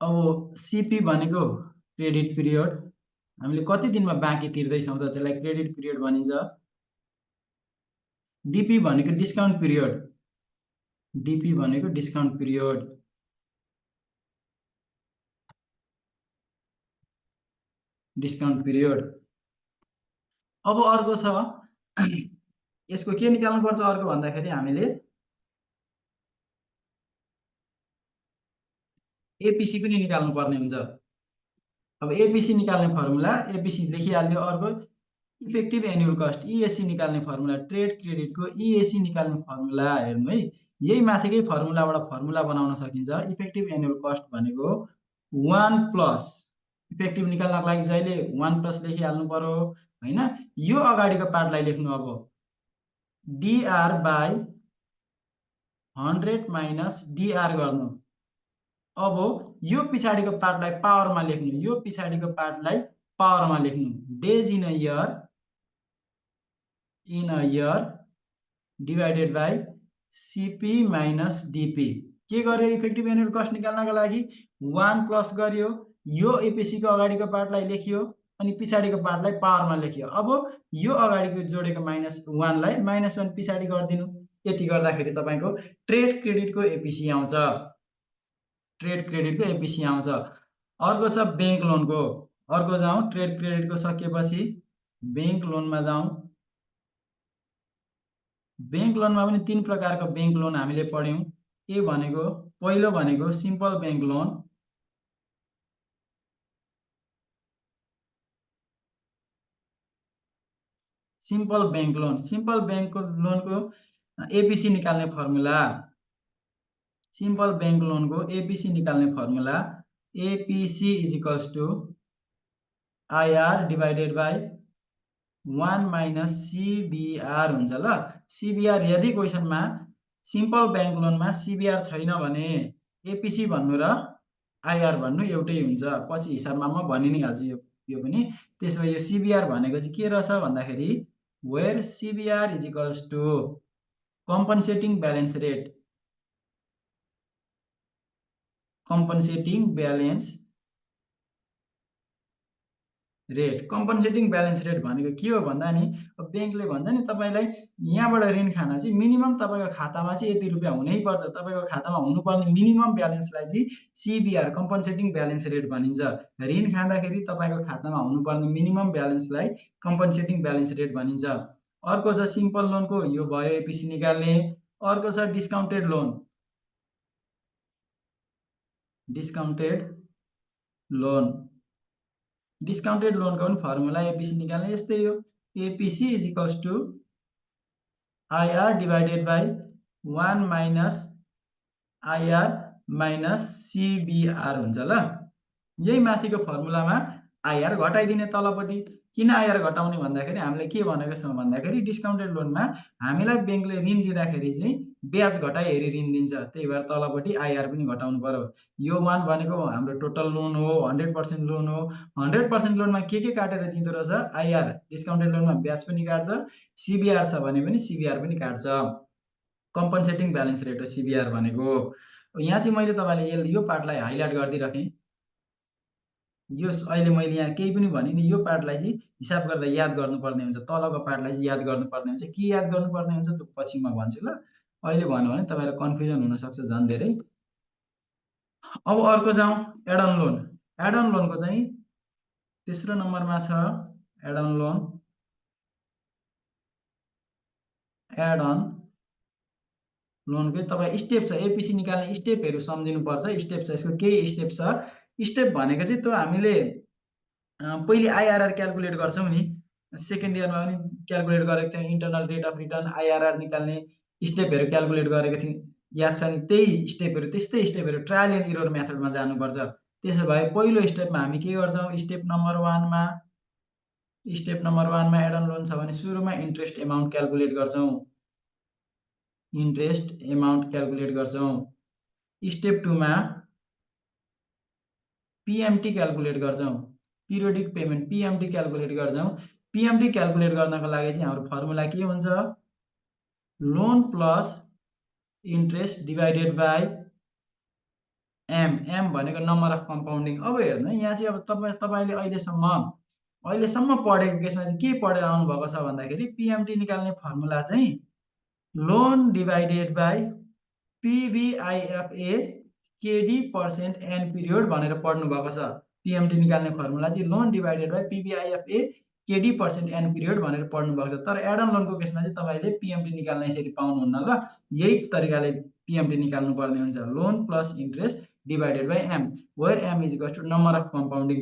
A: अब CP भनेको क्रेडिट पिरियड, हामीले कति दिनमा बाँकी तिर्दैछौँ त त्यसलाई क्रेडिट पिरियड भनिन्छ। डिपी भनेको डिस्काउन्ट पिरियड, डिपी भनेको डिस्काउन्ट पिरियड। Discount period. अब अर्को छ यसको के निकाल्नु पर्छ अर्को भन्दाखेरि हामीले एपिसी पनि निकाल्नु पर्ने हुन्छ। अब एपिसी निकाल्ने फर्मुला एपिसी लेखिहाल्यो। अर्को इफेक्टिभ एनुअल कस्ट इएसी निकाल्ने फर्मुला, ट्रेड क्रेडिटको इएसी निकाल्ने फर्मुला हेर्नु है। यही माथिकै फर्मुलाबाट फर्मुला बनाउन सकिन्छ। इफेक्टिभ एनुअल कस्ट भनेको 1 प्लस इफेक्टिभ निकाल्नको लागि जहिले 1 प्लस लेखिहाल्नु पर्यो हैन। यो अगाडिको पार्टलाई लेख्नु अब डिआर बाई 100 माइनस डिआर गर्नु। अब यो पछाडिको पार्टलाई पावरमा लेख्नु, यो पछाडिको पार्टलाई पावरमा लेख्नु। Days in a year divided by CP minus DP. के गर्यो इफेक्टिभ एनुअल कस्ट निकाल्नको लागि 1 प्लस गर्यो, यो एपिसी को अगाडिको पार्टलाई लेखियो अनि पछाडिको पार्टलाई पावरमा लेखियो। अब यो अगाडिको जोडेको -1 लाई -1 पछाडि गर्दिनु। यति गर्दाखेरि तपाईको ट्रेड क्रेडिटको एपिसी आउँछ। ट्रेड क्रेडिटको एपिसी आउँछ। अर्को छ बैंक लोनको। अर्को जाउँ ट्रेड क्रेडिटको सकिएपछि बैंक लोनमा जाउँ। बैंक लोनमा पनि 3 प्रकारको बैंक लोन हामीले पढ्यौं। ए भनेको पहिलो भनेको simple bank loan, simple bank loan. Simple bank लोनको एपिसी निकाल्ने फर्मुला, सिम्पल बैंक लोनको एपिसी निकाल्ने formula APC is equals to IR divided by 1 minus CBR हुन्छ ल। सीबीआर यदि क्वेशनमा सिम्पल बैंक लोनमा सीबीआर छैन भने एपिसी भन्नु र आईआर भन्नु एउटै हुन्छ। पछि हिसाबमा म भनि नै हाल्छु यो पनि। त्यसो यो सीबीआर भनेको चाहिँ के रहेछ भन्दाखेरि where CBR is equals to compensating balance rate, compensating balance rate. Compensating balance rate भनेको के हो भन्दा नि बैंकले भन्छ नि तपाईलाई यहाँबाट ऋण खान चाहिँ मिनिमम तपाईको खातामा चाहिँ यति रुपैयाँ हुनै पर्छ। तपाईको खातामा हुनुपर्ने मिनिमम ब्यालेन्सलाई चाहिँ सीबीआर कम्पनसेटिङ ब्यालेन्स रेट भनिन्छ। ऋण खाँदाखेरि तपाईको खातामा हुनुपर्ने मिनिमम ब्यालेन्सलाई कम्पनसेटिङ ब्यालेन्स रेट भनिन्छ। अर्को छ सिम्पल लोनको, यो भयो एपिसी निकाल्ने। अर्को छ discounted loan, discounted loan. Discounted लोनको पनि फर्मुला एपिसी निकाल्ने यस्तै हो। APC is equals to IR divided by 1 minus IR minus CBR हुन्छ ल। यही माथिको फर्मुलामा आईआर घटाइदिने तलपट्टि। किन आईआर घटाउने भन्दाखेरि हामीले के भनेको छौं भन्दाखेरि डिस्काउन्टेड लोनमा हामीलाई बैंकले ऋण दिँदाखेरि चाहिँ ब्याज घटाइ हेरी ऋण दिन्छ। त्यही भएर तलपट्टि आईआर पनि घटाउनु पर्यो। यो 1 भनेको हाम्रो टोटल लोन हो, 100% लोन हो। 100% लोनमा के काटेर दिँदो रहेछ आईआर। डिस्काउन्टेड लोनमा ब्याज पनि काट्छ, सीबीआर छ भने पनि सीबीआर पनि काट्छ। कम्पनसेटिङ ब्यालेन्स रेट हो सीबीआर भनेको। यहाँ चाहिँ मैले तपाईलाई यो पार्टलाई हाइलाइट गर्दिराखेँ। यो अहिले मैले यहाँ केही पनि भनिन, यो पार्टलाई चाहिँ हिसाब गर्दा याद गर्नुपर्ने हुन्छ। तलको पार्टलाई चाहिँ याद गर्नुपर्ने हुन्छ। के याद गर्नुपर्ने हुन्छ त्यो पछि म भन्छु ल। अहिले भन्यो भने तपाईलाई कन्फ्युजन हुन सक्छ झन् धेरै। अब अर्को जाउँ add on loan. Add on लोनको चाहिँ तेस्रो नम्बरमा छ add on loan. Add on लोनको तपाईँ स्टेप छ, एपिसी निकाल्ने स्टेपहरु सम्झिनु पर्छ। स्टेप छ, यसको के स्टेप छ। स्टेप भनेको चाहिँ त्यो हामीले पहिले आईआरआर क्याल्कुलेट गर्छौं नि, सेकेन्ड इयरमा पनि क्याल्कुलेट गरेको थियौं। Internal rate of return IRR निकाल्ने स्टेपहरु क्याल्कुलेट गरेको थियौं, याद छ नि। त्यही स्टेपहरु, त्यस्तै स्टेपहरु ट्रायल एन्ड एरर मेथडमा जानुपर्छ। त्यसो भए पहिलो स्टेपमा हामी के गर्छौं, स्टेप नम्बर 1 मा एड अन लोन छ भने सुरुमा इन्ट्रेस्ट एमाउन्ट क्याल्कुलेट गर्छौं, इन्ट्रेस्ट एमाउन्ट क्याल्कुलेट गर्छौं। स्टेप 2 मा पीएमटी क्याल्कुलेट गर्छौं, पिरियोडिक पेमेन्ट पीएमटी क्याल्कुलेट गर्छौं। पीएमटी क्याल्कुलेट गर्नको लागि चाहिँ हाम्रो फर्मुला के हुन्छ, loan plus interest divided by M. M भनेको नम्बर अफ कम्पाउन्डिङ। अब हेर्नु यहाँ चाहिँ अब तपाईले अहिलेसम्म अहिलेसम्म पढेको केसमा चाहिँ के पढेर आउनु भएको छ भन्दाखेरि पिएमटी निकाल्ने फर्मुला चाहिँ loan divided by PVIFA KD% N period भनेर पढ्नु भएको छ। पिएमटी निकाल्ने फर्मुला चाहिँ loan divided by PVIFA KD% N period भनेर पढ्नु भएको छ। तर एडन लोनको केसमा चाहिँ तपाईले पिएमटी निकाल्न यसरी पाउनुहुन्न ल। यही तरिकाले पिएमटी निकाल्नु पर्ने हुन्छ। Loan plus interest divided by M, where M is equals to number of compounding,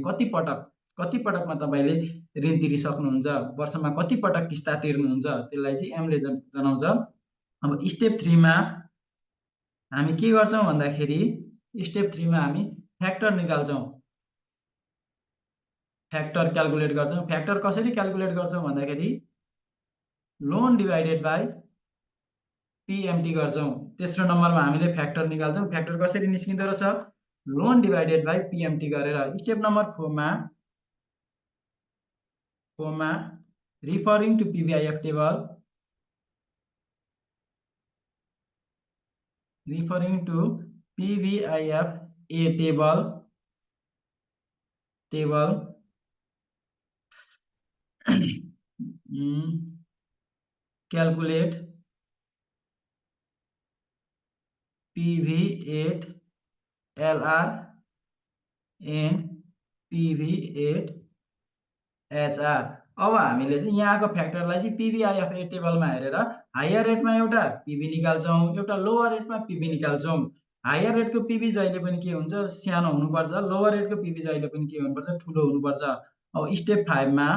A: कति पटकमा तपाईले ऋण तिरिसक्नुहुन्छ, वर्षमा कति पटक किस्ता तिर्नुहुन्छ, त्यसलाई चाहिँ एमले जनाउँछ। अब स्टेप 3 मा हामी के गर्छौं भन्दाखेरि स्टेप 3 मा हामी फ्याक्टर निकाल्छौं, फ्याक्टर क्याल्कुलेट गर्छौं। फ्याक्टर कसरी क्याल्कुलेट गर्छौं भन्दाखेरि लोन डिभाइडेड बाई पिएमटी गर्छौं। तेस्रो नम्बरमा हामीले फ्याक्टर निकाल्छौं। फ्याक्टर कसरी निस्किँदो रहेछ, लोन डिभाइडेड बाई पिएमटी गरेर। स्टेप नम्बर 4 मा referring to PVIF table, referring to PVIF a table calculate PV8 LR and PV8 HR। अब हामीले चाहिँ यहाँको फ्याक्टरलाई चाहिँ पिभिआइएफए टेबलमा हेरेर हायर रेटमा एउटा पिभी निकाल्छौं, एउटा लोवर रेटमा पिभी निकाल्छौं। हायर रेटको पिभी जहिले पनि के हुन्छ, सानो हुनुपर्छ, लोवर रेटको पिभी जहिले पनि के हुनुपर्छ, ठुलो हुनुपर्छ। अब स्टेप 5 मा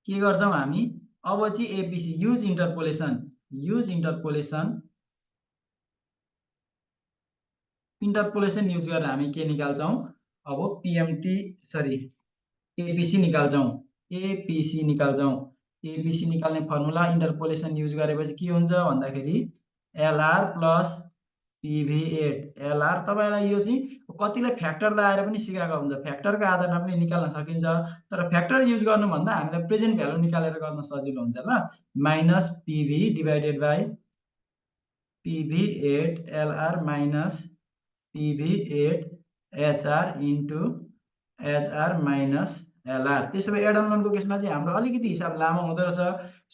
A: के गर्छौं हामी, अब चाहिँ एबीसी युज इन्टरपोलेसन युज गरेर हामी के निकाल्छौं, अब पिएमटी एबीसी निकाल्छौं। एबीसी निकाल्ने फर्मुला इन्टरपोलेसन युज गरेपछि के हुन्छ भन्दाखेरि एलआर प्लस पिभी8 एलआर। तपाईलाई यो चाहिँ कतिले फ्याक्टर लगाएर पनि सिकाएको हुन्छ, फ्याक्टरको आधारमा पनि निकाल्न सकिन्छ। तर फ्याक्टर युज गर्नु भन्दा हामीलाई प्रेजेन्ट भ्यालु निकालेर गर्न सजिलो हुन्छ ल। Minus PV divided by PV eight LR minus PV eight HR into HR minus LR. त्यसो भए एडन लोनको केसमा चाहिँ हाम्रो अलिकति हिसाब लामो हुँदो रहेछ।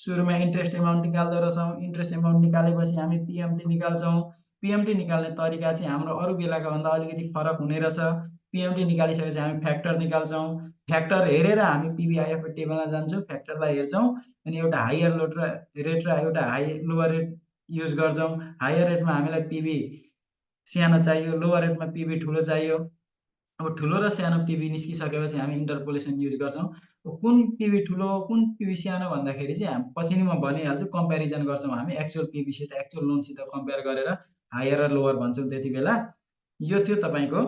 A: सुरुमा इन्ट्रेस्ट एमाउन्ट निकाल्दो रहेछौं, इन्ट्रेस्ट एमाउन्ट निकालेपछि हामी पिएमटी निकाल्छौं। पिएमटी निकाल्ने तरिका चाहिँ हाम्रो अरु बेलाको भन्दा अलिकति फरक हुने रहेछ। पिएमटी निकालिसकेपछि हामी फ्याक्टर निकाल्छौं। फ्याक्टर हेरेर हामी पिभिआइएफ टेबलमा जान्छौं, फ्याक्टरलाई हेर्छौं, अनि एउटा हायर रेट र एउटा लोवर रेट युज गर्छौं। हायर रेटमा हामीलाई पिभी सानो चाहियो, लोवर रेटमा पिभी ठुलो चाहियो। अब ठुलो र सानो पिभी निस्किसकेपछि हामी इन्टरपोलेसन युज गर्छौं। कुन पिभी ठुलो कुन पिभी सानो भन्दाखेरि चाहिँ हामी पछि नै म भनिहाल्छु, कम्प्यारिजन गर्छौं हामी एक्चुअल पिभी सित एक्चुअल लोन सित कम्पेयर गरेर हायर र लोवर भन्छौं त्यतिबेला। यो थियो तपाईको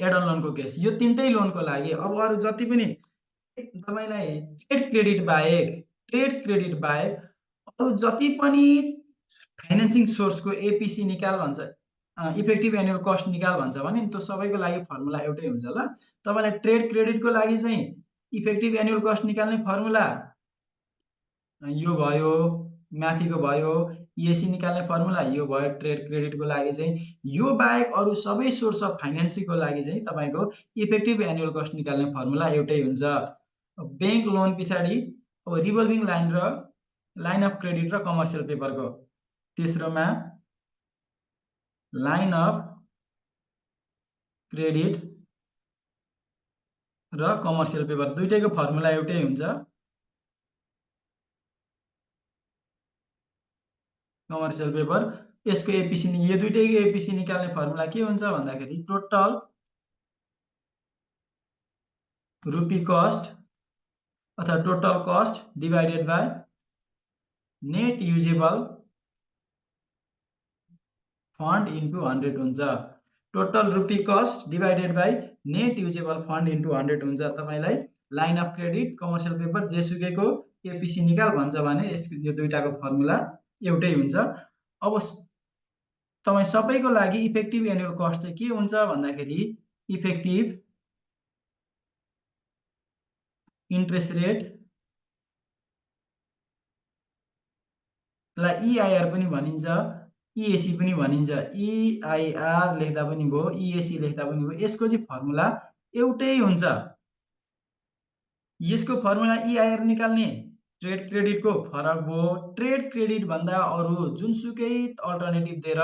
A: एडन लोनको केस। यो तीनटै लोनको लागि अब अरु जति पनि तपाईलाई ट्रेड क्रेडिट बाहेक अरु जति पनि फाइनान्सिङ सोर्सको एपीसी निकाल भन्छ, इफेक्टिभ एनुअल कस्ट निकाल भन्छ भने त्यो सबैको लागि फर्मुला एउटै हुन्छ ल। तपाईलाई ट्रेड क्रेडिटको लागि चाहिँ इफेक्टिभ एनुअल कस्ट निकाल्ने फर्मुला यो भयो, माथिको भयो। ईएसी निकाल्ने फर्मुला यो भयो ट्रेड क्रेडिटको लागि चाहिँ। यो बाहेक अरु सबै सोर्स अफ फाइनान्सिङको लागि चाहिँ तपाईको इफेक्टिभ एनुअल कस्ट निकाल्ने फर्मुला एउटै हुन्छ। बैंक लोन पछाडी अब रिभल्भिङ लाइन र लाइन अफ क्रेडिट र कमर्सियल पेपरको। तेस्रोमा लाइन अफ क्रेडिट र कमर्सियल पेपर दुईटैको फर्मुला एउटै हुन्छ। कमर्सियल पेपर यसको एपीसी, यो दुईटैको एपीसी निकाल्ने फर्मुला के हुन्छ भन्दाखेरि टोटल रुपी कस्ट अथवा total cost divided by net usable fund into 100 हुन्छ। Total rupee cost divided by net usable fund into 100 हुन्छ। तपाईलाई line of credit commercial paper जेसुकैको एपीसी निकाल भन्छ भने यो दुईटाको फर्मुला एउटै हुन्छ। अब तपाई सबैको लागि इफेक्टिभ एनुअल कस्ट चाहिँ के हुन्छ भन्दाखेरि इफेक्टिभ इन्ट्रेस्ट रेट लाई ईआईआर पनि भनिन्छ, ईएसी पनि भनिन्छ। ईआईआर लेख्दा पनि भयो, ईएसी लेख्दा पनि भयो। यसको चाहिँ फर्मुला एउटै हुन्छ। यसको फर्मुला EIR निकाल्ने ट्रेड क्रेडिटको फरक भयो। ट्रेड क्रेडिट भन्दा अरू जुनसुकै अल्टरनेटिभ दिएर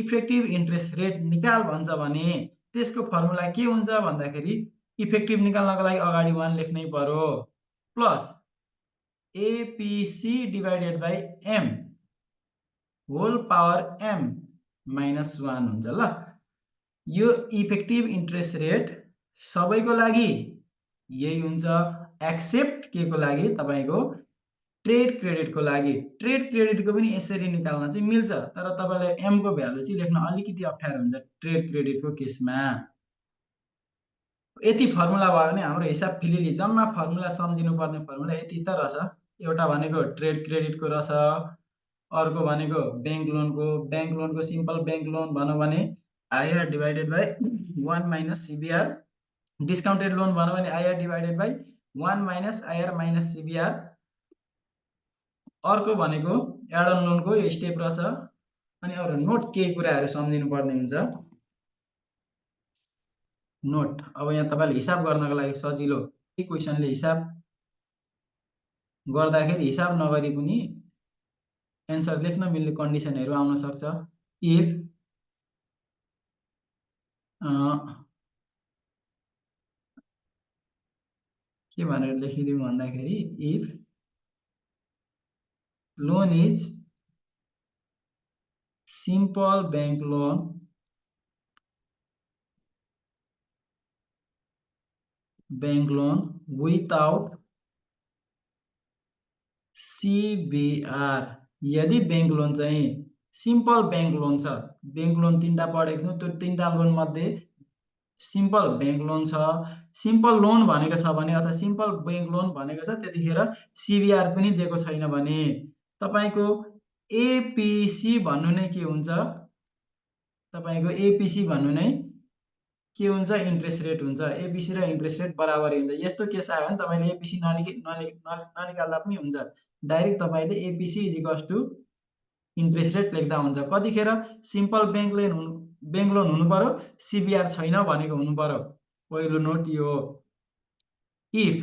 A: इफेक्टिभ इन्ट्रेस्ट रेट निकाल भन्छ भने त्यसको फर्मुला के हुन्छ भन्दाखेरि इफेक्टिभ निकाल्नको लागि अगाडि 1 लेख्नै पर्यो plus APC divided by M whole power M minus 1 हुन्छ। ल यो इफेक्टिभ इन्ट्रेस्ट रेट सबैको लागि यही हुन्छ एक्सेप्ट के को लागि तपाईको ट्रेड क्रेडिटको लागि। ट्रेड क्रेडिटको पनि यसरी निकाल्न चाहिँ मिल्छ, तर तपाईलाई M को भ्यालु चाहिँ लेख्न अलिकति अप्ठ्यारो हुन्छ ट्रेड क्रेडिटको केसमा। यति फर्मुला भयो भने हाम्रो हिसाब फिलिली जम्मा फर्मुला सम्झिनु पर्ने फर्मुला यति त रहेछ। एउटा भनेको ट्रेड क्रेडिटको रहेछ, अर्को भनेको बैंक लोनको सिम्पल बैंक लोन भनौँ भने IR divided by 1 minus CBR, discounted loan भनौँ भने IR divided by 1 minus IR minus CBR, अर्को भनेको एड अन लोनको यो स्टेप रहेछ। अनि अरु नोट केही कुराहरू सम्झिनु पर्ने हुन्छ। नोट अब यहाँ तपाईले हिसाब गर्नको लागि सजिलो यही क्वेशनले हिसाब गर्दाखेरि हिसाब नगरी पनि एन्सर लेख्न मिल्ने कन्डिसनहरु आउन सक्छ। इफ के भनेर लेखिदिउँ भन्दाखेरि if loan is simple bank loan without CBR, यदि बैंक लोन चाहिँ सिम्पल बैंक लोन छ, बैंक लोन तीनटा पढेको थियौं, त्यो तीनटा लोन मध्ये सिम्पल बैंक लोन छ, सिम्पल लोन भनेको छ भने अथवा सिम्पल बैंक लोन भनेको छ, त्यतिखेर CBR पनि दिएको छैन भने तपाईको APC भन्नु नै के हुन्छ, तपाईको APC भन्नु नै के हुन्छ, इन्ट्रेस्ट रेट हुन्छ। APC र इन्ट्रेस्ट रेट बराबरै हुन्छ। यस्तो केस आयो भने तपाईले APC ननिकाल्दा पनि हुन्छ, डाइरेक्ट तपाईले APC = इन्ट्रेस्ट रेट लेख्दा हुन्छ। कतिखेर सिम्पल बैंक लोन हुनु पर्यो, CBR छैन भनेको हुनु पर्यो। पहिलो नोट यो हो। If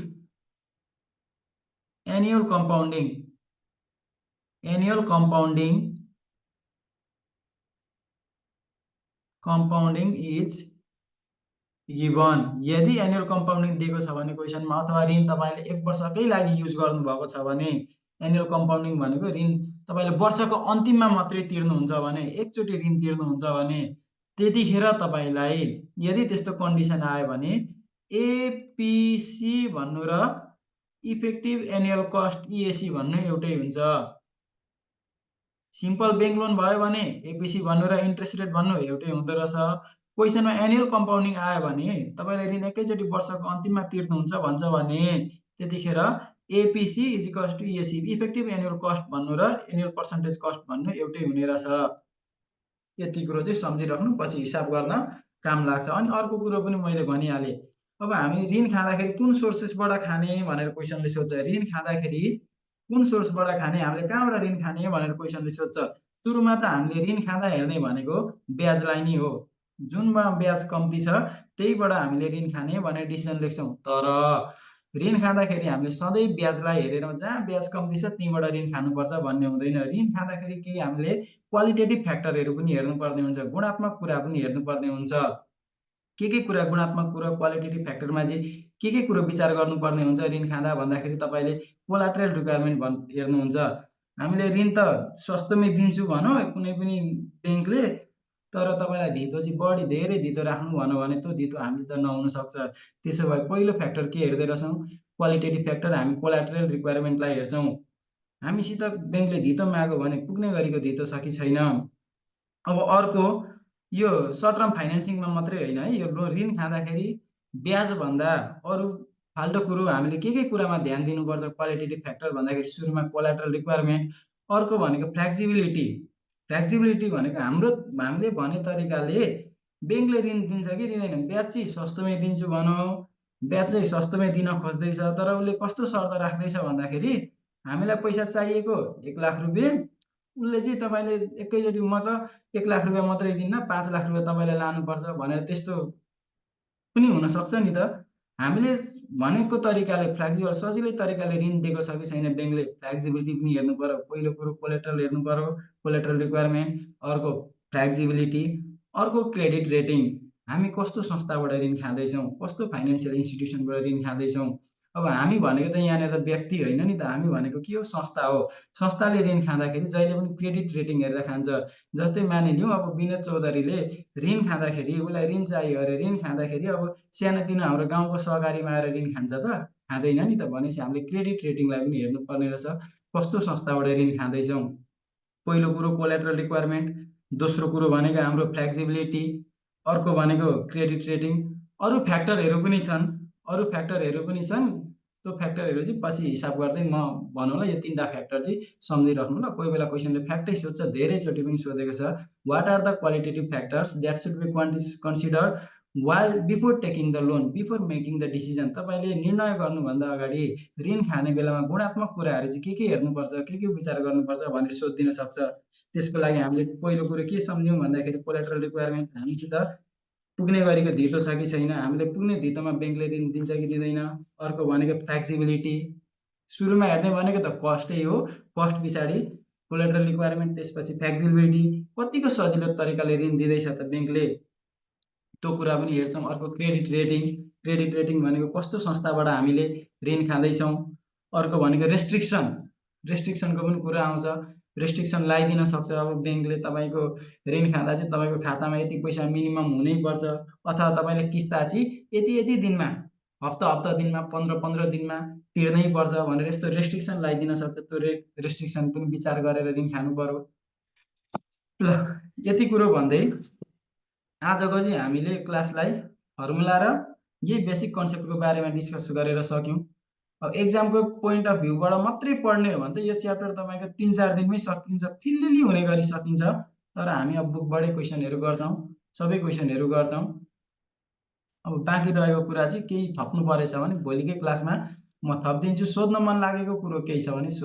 A: annual compounding is given, यदि एनुअल कम्पाउन्डिङ दिएको छ भने क्वेशनमा, अथवा ऋण तपाईले 1 वर्षकै लागि युज गर्नु भएको छ भने एनुअल कम्पाउन्डिङ भनेको ऋण तपाईले वर्षको अन्तिममा मात्रै तिर्नुहुन्छ भने, एकचोटी ऋण तिर्नुहुन्छ भने त्यतिखेर तपाईलाई यदि त्यस्तो कन्डिसन आयो भने APC भन्नु र इफेक्टिभ एनुअल कस्ट EAC भन्नु एउटै हुन्छ। सिम्पल बैंक लोन भयो भने APC भन्नु र इन्ट्रेस्ट रेट भन्नु एउटै हुँदो रहेछ। क्वेशनमा एनुअल कम्पाउन्डिङ आयो भने तपाईले ऋण एकैचोटी वर्षको अन्तिममा तिर्नुहुन्छ भन्छ भने त्यतिखेर APC = EAC, effective annual cost भन्नु र एनुअल पर्सेन्टेज कस्ट भन्नु एउटै हुने रहेछ। यति कुरो चाहिँ सम्झिराख्नु, पछि हिसाब गर्न काम लाग्छ। अनि अर्को कुरो पनि मैले भनिहाले, अब हामी ऋण खाँदाखेरि कुन सोर्सेसबाट खाने भनेर क्वेशनले सोध्छ। ऋण खाँदाखेरि कुन सोर्सबाट खाने, हामीले कहाँबाट ऋण खाने भनेर क्वेशनले सोध्छ। सुरुमा त हामीले ऋण खाँदा हेर्ने भनेको ब्याजलाई नै हो। जुनमा ब्याज कम्ती छ त्यहीबाट हामीले ऋण खाने भनेर डिसिजन लेख्छौं। तर ऋण खाँदाखेरि हामीले सधैँ ब्याजलाई हेरेर जहाँ ब्याज कम्ती छ त्यहीबाट ऋण खानुपर्छ भन्ने हुँदैन। ऋण खाँदाखेरि केही हामीले क्वालिटेटिभ फ्याक्टरहरू पनि हेर्नुपर्ने हुन्छ, गुणात्मक कुरा पनि हेर्नुपर्ने हुन्छ। के कुरा गुणात्मक कुरा क्वालिटेटिभ फ्याक्टरमा चाहिँ के कुरो विचार गर्नुपर्ने हुन्छ ऋण खाँदा भन्दाखेरि तपाईले कोलाटरल रिक्वायरमेन्ट हेर्नुहुन्छ। हामीले ऋण त सस्तोमै दिन्छु भनौँ कुनै पनि बैंकले, तर तपाईलाई धितो चाहिँ बढी धेरै धितो राख्नु भन्यो भने त्यो धितो हामीले त नहुन सक्छ। त्यसो भए पहिलो फ्याक्टर के हेर्दै रहछौं, क्वालिटेटिभ फ्याक्टर। हामी कोलाटरल रिक्वायरमेन्टलाई हेर्छौं। हामीसित बैंकले धितो माग्यो भने पुग्ने गरीको धितो छ कि छैन। अब अर्को यो सर्ट टर्म फाइनान्सिङमा मात्रै हैन है, यो ऋण खाँदाखेरि ब्याज भन्दा अरु फाल्टो कुरो हामीले के कुरामा ध्यान दिनुपर्छ क्वालिटेटिभ फ्याक्टर भन्दाखेरि सुरुमा कोलाटरल रिक्वायरमेन्ट, अर्को भनेको फ्लेक्सिबिलिटी। फ्लेक्सिबिलिटी भनेको हामीले भने तरिकाले बैंकले ऋण दिन्छ कि दिँदैन, ब्याज चाहिँ सस्तोमै दिन्छु भनौँ, ब्याज चाहिँ सस्तोमै दिन खोज्दैछ, तर उसले कस्तो शर्त राख्दैछ भन्दाखेरि हामीलाई पैसा चाहिएको 1 लाख रुपैयाँ, उसले चाहिँ तपाईले एकैचोटी म त 1 लाख रुपैयाँ मात्रै दिन्न 5 लाख रुपैयाँ तपाईले लानुपर्छ भनेर त्यस्तो पनि हुनसक्छ नि त। हामीले भनेको तरिकाले फ्लेक्सिबल सजिलै तरिकाले ऋण दिएको छ कि छैन ब्याङ्कले फ्लेक्सिबिलिटी पनि हेर्नु पर्यो। पहिलो कुरो कोलेट्रल हेर्नु पर्यो, कोलेट्रल रिक्वायरमेन्ट, अर्को फ्लेक्सिबिलिटी, अर्को क्रेडिट रेटिङ। हामी कस्तो संस्थाबाट ऋण खाँदैछौँ, कस्तो फाइनेन्सियल इन्स्टिट्युसनबाट ऋण खाँदैछौँ। अब हामी भनेको त यहाँनिर त व्यक्ति होइन नि त, हामी भनेको के हो, संस्था हो। संस्थाले ऋण खाँदाखेरि जहिले पनि क्रेडिट रेटिङ हेरेर खान्छ। जस्तै मानिलिउँ अब विनोद चौधरीले ऋण खाँदाखेरि उसलाई ऋण चाहियो अरे, ऋण खाँदाखेरि अब सानोतिनो हाम्रो गाउँको सहकारीमा आएर ऋण खान्छ त? खाँदैन नि त। भनेपछि हामीले क्रेडिट रेटिङलाई पनि हेर्नुपर्ने रहेछ, कस्तो संस्थाबाट ऋण खाँदैछौँ। पहिलो कुरो कोलेट्रल रिक्वायरमेन्ट, दोस्रो कुरो भनेको हाम्रो फ्लेक्सिबिलिटी, अर्को भनेको क्रेडिट रेटिङ। अरू फ्याक्टरहरू पनि छन्, त्यो फ्याक्टरहरू चाहिँ पछि हिसाब गर्दै म भनौँला। यो 3टा फ्याक्टर चाहिँ सम्झिराख्नु ल। कोही बेला क्वेसनले फ्याक्टै सोध्छ, धेरैचोटि पनि सोधेको छ। What are the qualitative factors that should be considered while before taking the loan, before making the decision। तपाईँले निर्णय गर्नुभन्दा अगाडि ऋण खाने बेलामा गुणात्मक कुराहरू चाहिँ के हेर्नुपर्छ, के विचार गर्नुपर्छ भनेर सोधिदिन सक्छ। त्यसको लागि हामीले पहिलो कुरो के सम्झ्यौँ भन्दाखेरि कोलेट्रल रिक्वायरमेन्ट, हामीसित पुग्ने गरीको धितो छ कि छैन, हामीले पुग्ने धितोमा ब्याङ्कले ऋण दिन्छ कि दिँदैन। अर्को भनेको फ्लेक्सिबिलिटी, सुरुमा हेर्ने भनेको त कस्टै हो, कस्ट पछाडि कोलेट्रल रिक्वायरमेन्ट, त्यसपछि फ्लेक्सिबिलिटी, कतिको सजिलो तरिकाले ऋण दिँदैछ त ब्याङ्कले, त्यो कुरा पनि हेर्छौँ। अर्को क्रेडिट रेटिङ, क्रेडिट रेटिङ भनेको कस्तो संस्थाबाट हामीले ऋण खाँदैछौँ। अर्को भनेको रेस्ट्रिक्सनको पनि कुरा आउँछ। रेस्ट्रिक्सन लगाइदिन सक्छ अब ब्याङ्कले, तपाईँको ऋण खाँदा चाहिँ तपाईँको खातामा यति पैसा मिनिमम हुनैपर्छ, अथवा तपाईँले किस्ता चाहिँ यति दिनमा, हप्ता दिनमा, 15 दिनमा तिर्नै पर्छ भनेर यस्तो रेस्ट्रिक्सन लगाइदिन सक्छ। त्यो रेस्ट्रिक्सन पनि विचार गरेर ऋण खानु पर्यो। ल, यति कुरो भन्दै आजको चाहिँ हामीले क्लासलाई फर्मुला र यही बेसिक कन्सेप्टको बारेमा डिस्कस गरेर सक्यौँ। अब एक्जामको पोइन्ट अफ भ्यूबाट मात्रै पढ्ने हो भने त यो च्याप्टर तपाईँको 3-4 दिनमै सकिन्छ, फिल्लिली हुने गरी सकिन्छ। तर हामी अब बुकबाटै क्वेसनहरू गर्छौँ, सबै क्वेसनहरू गर्छौँ। अब बाँकी रहेको कुरा चाहिँ केही थप्नु परेछ भने भोलिकै क्लासमा म थपिदिन्छु। सोध्न मन लागेको कुरो केही छ भने